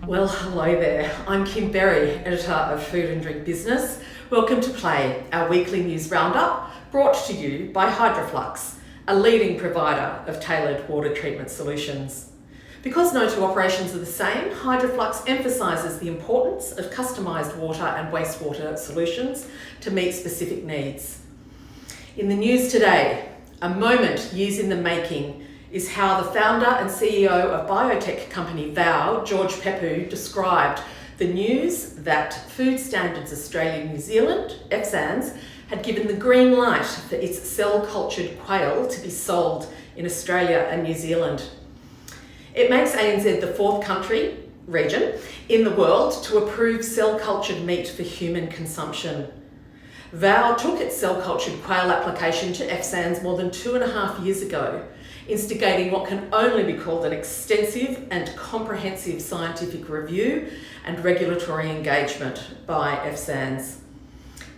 Well, hello there. I'm Kim Berry, editor of Food and Drink Business. Welcome to Play, our weekly news roundup, brought to you by Hydroflux, a leading provider of tailored water treatment solutions. Because no two operations are the same, Hydroflux emphasises the importance of customised water and wastewater solutions to meet specific needs. In the news today, a moment years in the making is how the founder and CEO of biotech company VOW, George Peppu, described the news that Food Standards Australia New Zealand, FSANZ, had given the green light for its cell-cultured quail to be sold in Australia and New Zealand. It makes ANZ the fourth region in the world to approve cell-cultured meat for human consumption. VOW took its cell-cultured quail application to FSANZ more than 2.5 years ago, instigating what can only be called an extensive and comprehensive scientific review and regulatory engagement by FSANZ.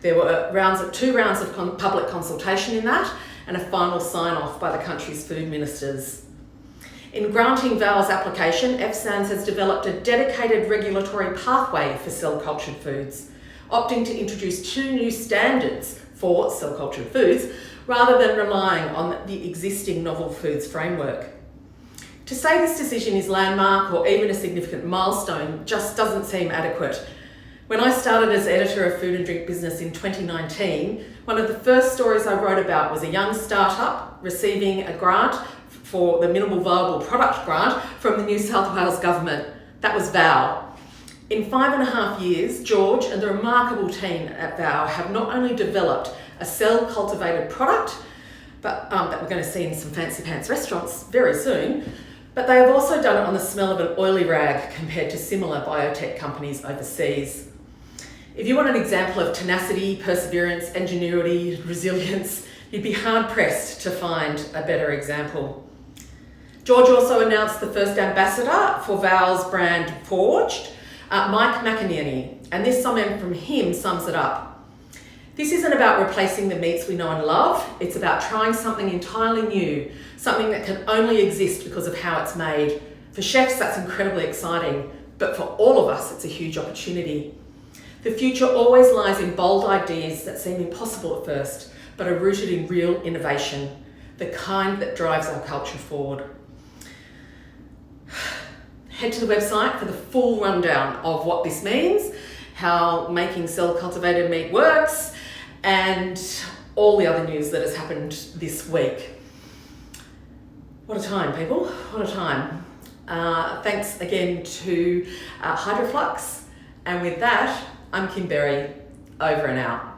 There were two rounds of public consultation in that, and a final sign-off by the country's food ministers. In granting VOW's application, FSANZ has developed a dedicated regulatory pathway for cell-cultured foods, opting to introduce 2 new standards for cell-cultured foods rather than relying on the existing novel foods framework. To say this decision is landmark or even a significant milestone just doesn't seem adequate. When I started as editor of Food and Drink Business in 2019, one of the first stories I wrote about was a young startup receiving a grant for the Minimal Viable Product grant from the New South Wales government. That was VOW. In 5.5 years, George and the remarkable team at VOW have not only developed a cell-cultivated product, but that we're going to see in some fancy pants restaurants very soon, but they have also done it on the smell of an oily rag compared to similar biotech companies overseas. If you want an example of tenacity, perseverance, ingenuity, resilience, you'd be hard-pressed to find a better example. George also announced the first ambassador for VOW's brand Forged, Mike McInerney, and this comment from him sums it up. This isn't about replacing the meats we know and love, it's about trying something entirely new, something that can only exist because of how it's made. For chefs, that's incredibly exciting, but for all of us, it's a huge opportunity. The future always lies in bold ideas that seem impossible at first, but are rooted in real innovation, the kind that drives our culture forward. Head to the website for the full rundown of what this means, how making cell-cultivated meat works, and all the other news that has happened this week. What a time, people, what a time. Thanks again to Hydroflux, and with that, I'm Kim Berry, over and out.